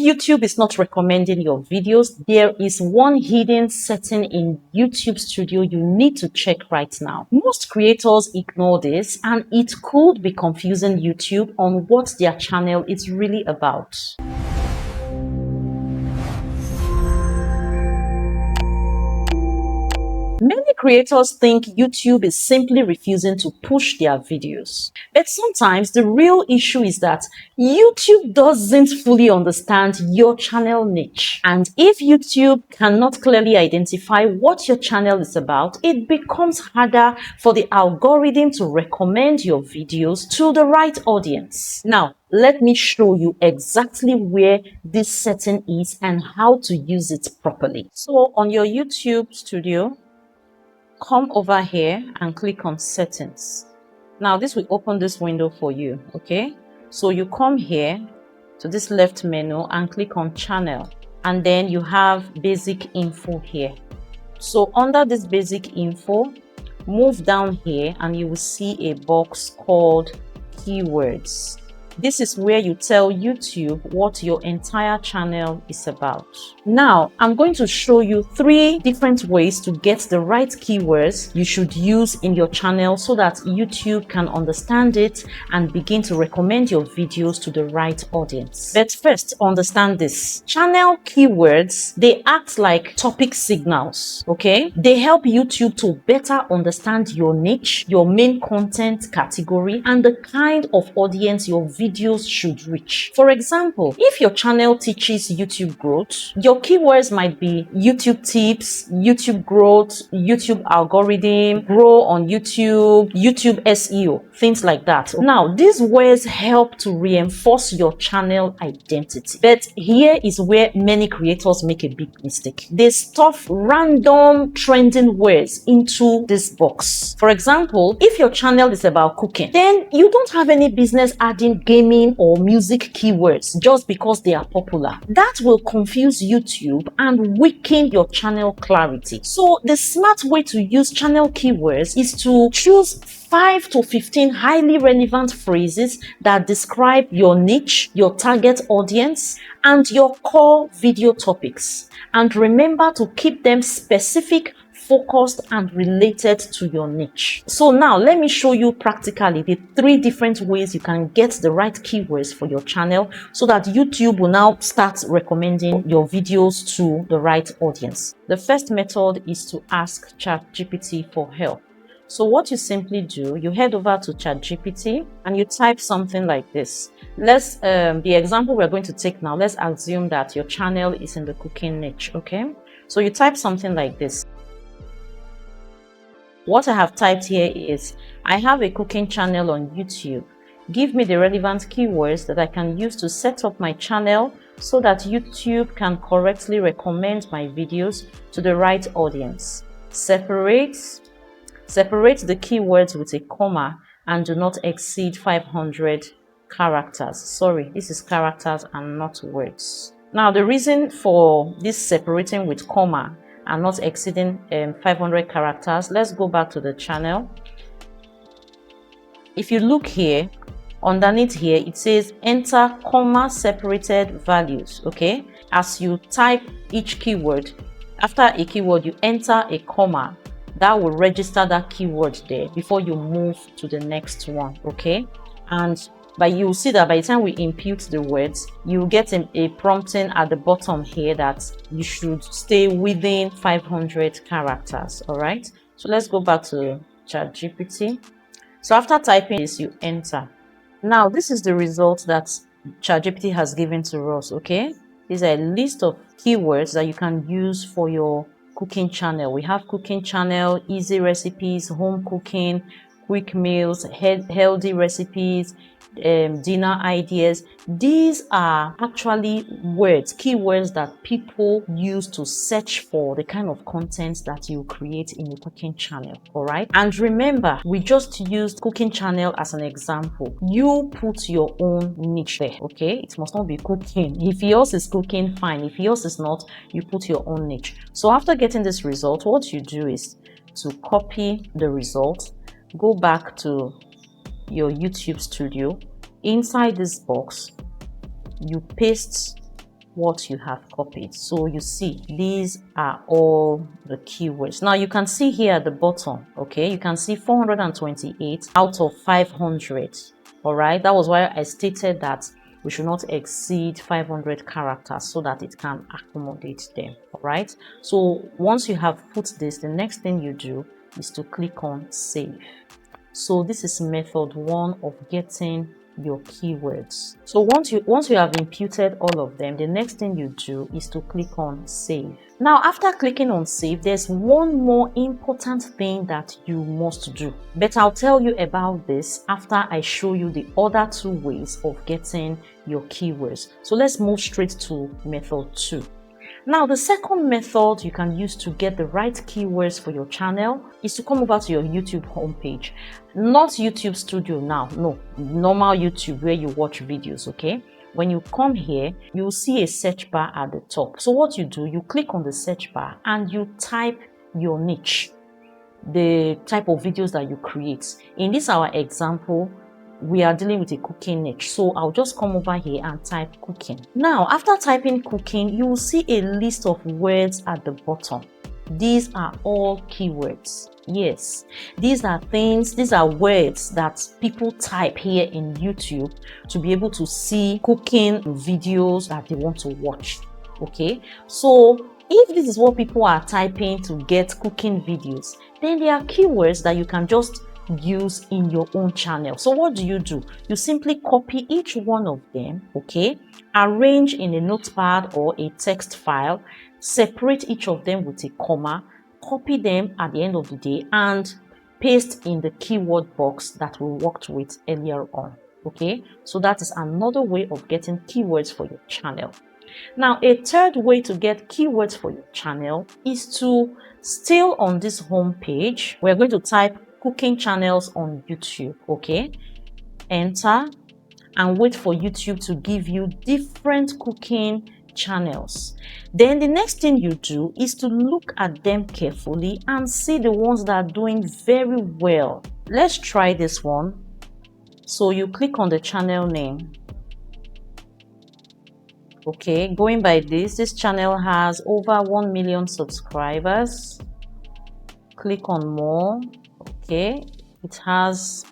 YouTube is not recommending your videos, there is one hidden setting in YouTube Studio you need to check right now. Most creators ignore this, and it could be confusing YouTube on what their channel is really about. Many creators think YouTube is simply refusing to push their videos. But sometimes the real issue is that YouTube doesn't fully understand your channel niche. And if YouTube cannot clearly identify what your channel is about, it becomes harder for the algorithm to recommend your videos to the right audience. Now, let me show you exactly where this setting is and how to use it properly. So on your YouTube Studio, come over here and click on settings. Now this will open this window for you. Okay, so you come here to this left menu and click on channel, and then you have basic info here. So under this basic info, move down here and you will see a box called keywords. This is where you tell YouTube what your entire channel is about. Now, I'm going to show you 3 different ways to get the right keywords you should use in your channel so that YouTube can understand it and begin to recommend your videos to the right audience. But first, understand this. Channel keywords, they act like topic signals, okay? They help YouTube to better understand your niche, your main content category, and the kind of audience your videos should reach. For example, if your channel teaches YouTube growth, your keywords might be YouTube tips, YouTube growth, YouTube algorithm, grow on YouTube, YouTube SEO, things like that. Now, these words help to reinforce your channel identity. But here is where many creators make a big mistake. They stuff random trending words into this box. For example, if your channel is about cooking, then you don't have any business adding gaming or music keywords just because they are popular. That will confuse YouTube and weaken your channel clarity. So the smart way to use channel keywords is to choose 5 to 15 highly relevant phrases that describe your niche, your target audience, and your core video topics. And remember to keep them specific, focused, and related to your niche. So now let me show you practically the 3 different ways you can get the right keywords for your channel so that YouTube will now start recommending your videos to the right audience. The first method is to ask ChatGPT for help. So what you simply do, you head over to ChatGPT and you type something like this. Let's the example we're going to take now, let's assume that your channel is in the cooking niche, okay? So you type something like this. What I have typed here is, I have a cooking channel on YouTube. Give me the relevant keywords that I can use to set up my channel so that YouTube can correctly recommend my videos to the right audience. Separate the keywords with a comma and do not exceed 500 characters. Sorry, this is characters and not words. Now, the reason for this separating with comma and not exceeding 500 characters, let's go back to the channel. If you look here, underneath here, it says enter comma separated values, okay? As you type each keyword, after a keyword, you enter a comma. That will register that keyword there before you move to the next one, okay? And you'll see that by the time we input the words, you get a prompting at the bottom here that you should stay within 500 characters, all right? So let's go back to ChatGPT. So after typing this, you enter. Now, this is the result that ChatGPT has given to us, okay? These are a list of keywords that you can use for your cooking channel. We have cooking channel, easy recipes, home cooking, quick meals, healthy recipes, dinner ideas. These are actually words, keywords that people use to search for the kind of content that you create in your cooking channel, all right? And remember, we just used cooking channel as an example. You put your own niche there, okay? It must not be cooking. If yours is cooking, fine. If yours is not, you put your own niche. So after getting this result, what you do is to copy the result, go back to your YouTube Studio. Inside this box, you paste what you have copied. So you see, these are all the keywords. Now you can see here at the bottom, okay, you can see 428 out of 500. All right, that was why I stated that we should not exceed 500 characters so that it can accommodate them. All right, so once you have put this, the next thing you do is to click on save. So this is method 1 of getting your keywords. So once you have imputed all of them, the next thing you do is to click on save. Now after clicking on save, there's one more important thing that you must do, but I'll tell you about this after I show you the other 2 ways of getting your keywords. So let's move straight to method 2. Now, the second method you can use to get the right keywords for your channel is to come over to your YouTube homepage. Not YouTube Studio now, no, normal YouTube where you watch videos, okay? When you come here, you'll see a search bar at the top. So what you do, you click on the search bar and you type your niche, the type of videos that you create. In this our example, we are dealing with a cooking niche, so I'll just come over here and type cooking. Now after typing cooking, you will see a list of words at the bottom. These are all keywords. Yes, these are words that people type here in YouTube to be able to see cooking videos that they want to watch. Okay, so if this is what people are typing to get cooking videos, then there are keywords that you can just use in your own channel. So what do? You simply copy each one of them, okay, arrange in a notepad or a text file, separate each of them with a comma, copy them at the end of the day and paste in the keyword box that we worked with earlier on. Okay, so that is another way of getting keywords for your channel. Now a third way to get keywords for your channel is to, still on this home page, we're going to type cooking channels on YouTube, okay, enter and wait for YouTube to give you different cooking channels. Then the next thing you do is to look at them carefully and see the ones that are doing very well. Let's try this one. So you click on the channel name. Okay, going by this channel has over 1 million subscribers. Click on more. Okay, it has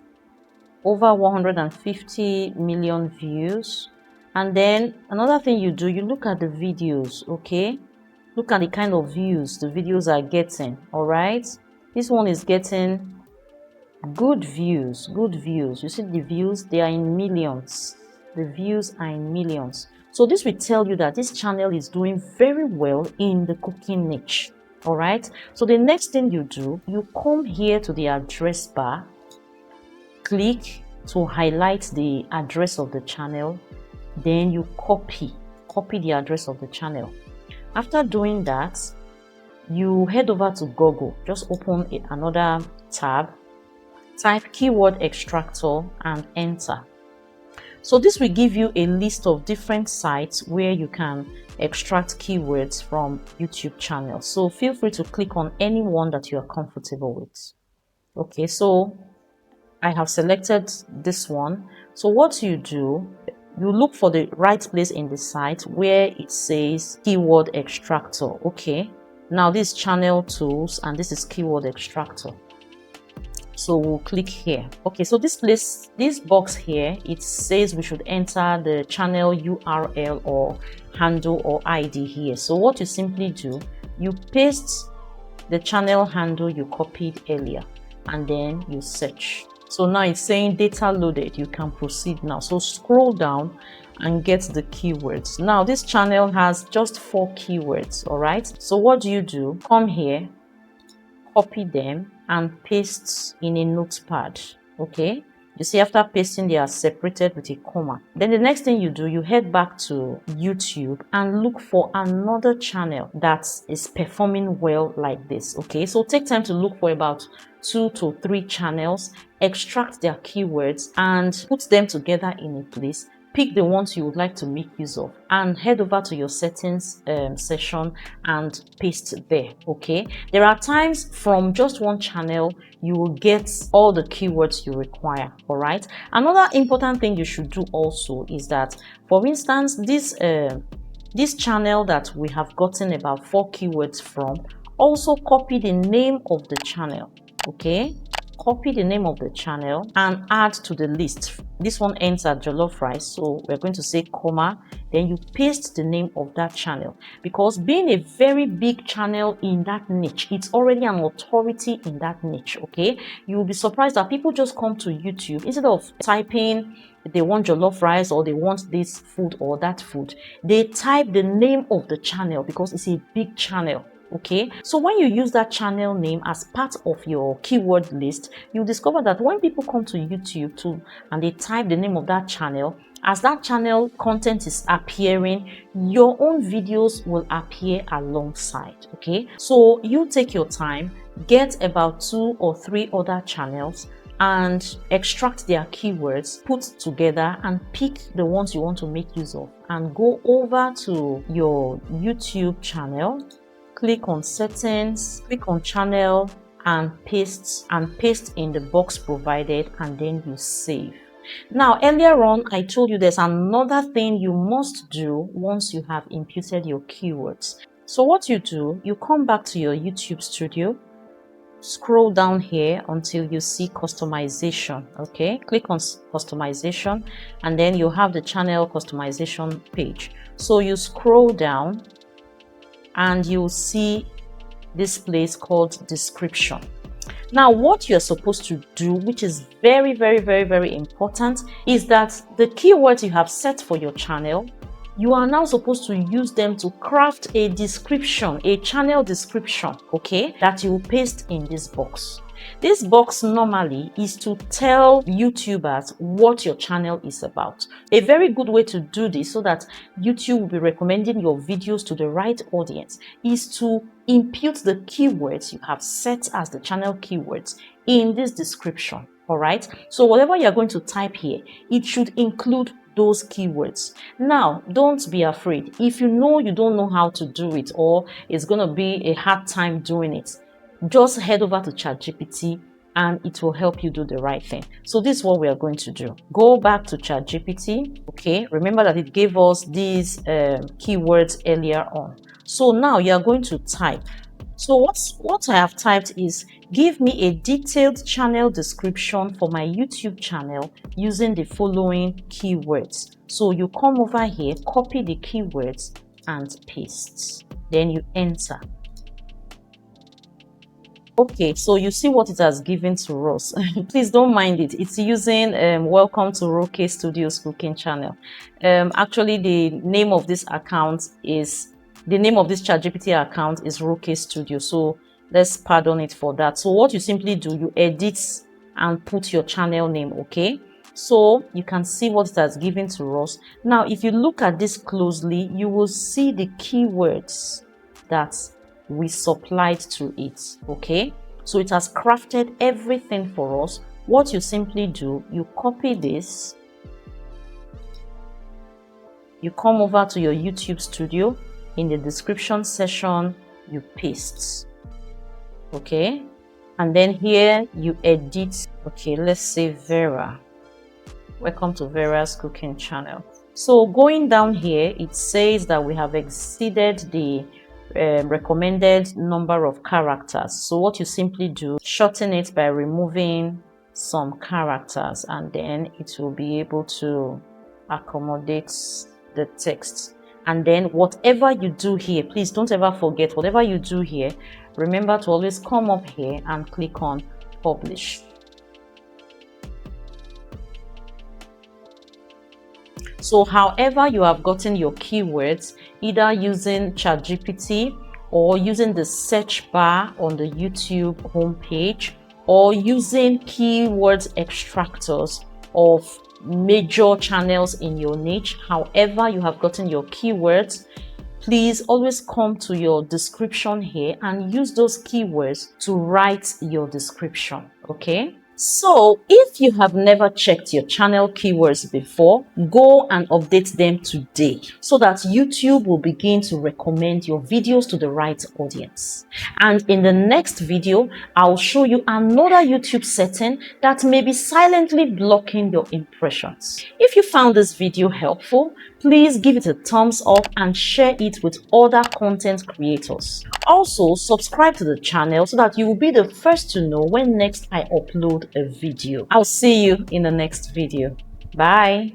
over 150 million views. And then another thing you do, you look at the videos. Okay, look at the kind of views the videos are getting. All right, this one is getting good views. You see the views, they are in millions. The views are in millions. So this will tell you that this channel is doing very well in the cooking niche. All right, so the next thing you do, you come here to the address bar, click to highlight the address of the channel, then you copy the address of the channel. After doing that, you head over to Google, just open another tab, type keyword extractor and enter. So this will give you a list of different sites where you can extract keywords from YouTube channels. So feel free to click on any one that you are comfortable with. Okay, so I have selected this one. So what you do, you look for the right place in the site where it says keyword extractor. Okay, now this is channel tools and this is keyword extractor. So we'll click here. Okay, so this box here, it says we should enter the channel URL or handle or ID here. So what you simply do, you paste the channel handle you copied earlier and then you search. So now it's saying data loaded. You can proceed now. So scroll down and get the keywords. Now this channel has just 4 keywords. All right, so what do? Come here, copy them and paste in a notepad. Okay, you see after pasting they are separated with a comma. Then the next thing you do, you head back to YouTube and look for another channel that is performing well like this. Okay, so take time to look for about 2 to 3 channels, extract their keywords and put them together in a place. Pick the ones you would like to make use of and head over to your settings section and paste there. Okay, there are times from just one channel you will get all the keywords you require. All right, another important thing you should do also is that, for instance, this this channel that we have gotten about 4 keywords from, also copy the name of the channel. Okay, copy the name of the channel and add to the list. This one ends at jollof rice, so we're going to say comma, then you paste the name of that channel, because being a very big channel in that niche, it's already an authority in that niche. Okay, you will be surprised that people just come to YouTube instead of typing they want jollof rice or they want this food or that food, they type the name of the channel because it's a big channel. Okay, so when you use that channel name as part of your keyword list, you discover that when people come to YouTube too and they type the name of that channel, as that channel content is appearing, your own videos will appear alongside. Okay, so you take your time, get about 2 or 3 other channels and extract their keywords, put together and pick the ones you want to make use of, and go over to your YouTube channel, click on settings, click on channel and paste in the box provided, and then you save. Now, earlier on, I told you there's another thing you must do once you have imputed your keywords. So what you do, you come back to your YouTube studio, scroll down here until you see customization. Okay, click on customization and then you have the channel customization page. So you scroll down and you'll see this place called description. Now, what you're supposed to do, which is very, very, very, very important, is that the keywords you have set for your channel, you are now supposed to use them to craft a description, a channel description, okay, that you will paste in this box. This box normally is to tell YouTubers what your channel is about. A very good way to do this so that YouTube will be recommending your videos to the right audience is to impute the keywords you have set as the channel keywords in this description. All right, so whatever you're going to type here, it should include those keywords. Now, don't be afraid. If you know you don't know how to do it, or it's going to be a hard time doing it, just head over to ChatGPT and it will help you do the right thing. So this is what we are going to do. Go back to ChatGPT. Okay, remember that it gave us these keywords earlier on. So now you are going to type. So what I have typed is, give me a detailed channel description for my YouTube channel using the following keywords. So you come over here, copy the keywords and paste. Then you enter. Okay, so you see what it has given to us. Please don't mind it. It's using welcome to Roke Studios cooking channel. Actually, the name of this account is, the name of this ChatGPT account is Roke Studio. So let's pardon it for that. So what you simply do, you edit and put your channel name. Okay, so you can see what it has given to us. Now, if you look at this closely, you will see the keywords that we supplied to it. Okay, so it has crafted everything for us. What you simply do, you copy this, you come over to your YouTube studio, in the description section you paste. Okay, and then here you edit. Okay, let's say Vera. Welcome to Vera's cooking channel. So going down here, it says that we have exceeded the recommended number of characters. So what you simply do, shorten it by removing some characters, and then it will be able to accommodate the text. And then whatever you do here, please don't ever forget, whatever you do here, remember to always come up here and click on publish. So however you have gotten your keywords, either using ChatGPT or using the search bar on the YouTube homepage, or using keywords extractors of major channels in your niche, however you have gotten your keywords, please always come to your description here and use those keywords to write your description. Okay, so if you have never checked your channel keywords before, go and update them today so that YouTube will begin to recommend your videos to the right audience. And in the next video, I'll show you another YouTube setting that may be silently blocking your impressions. If you found this video helpful, please give it a thumbs up and share it with other content creators. Also, subscribe to the channel so that you will be the first to know when next I upload a video. I'll see you in the next video. Bye.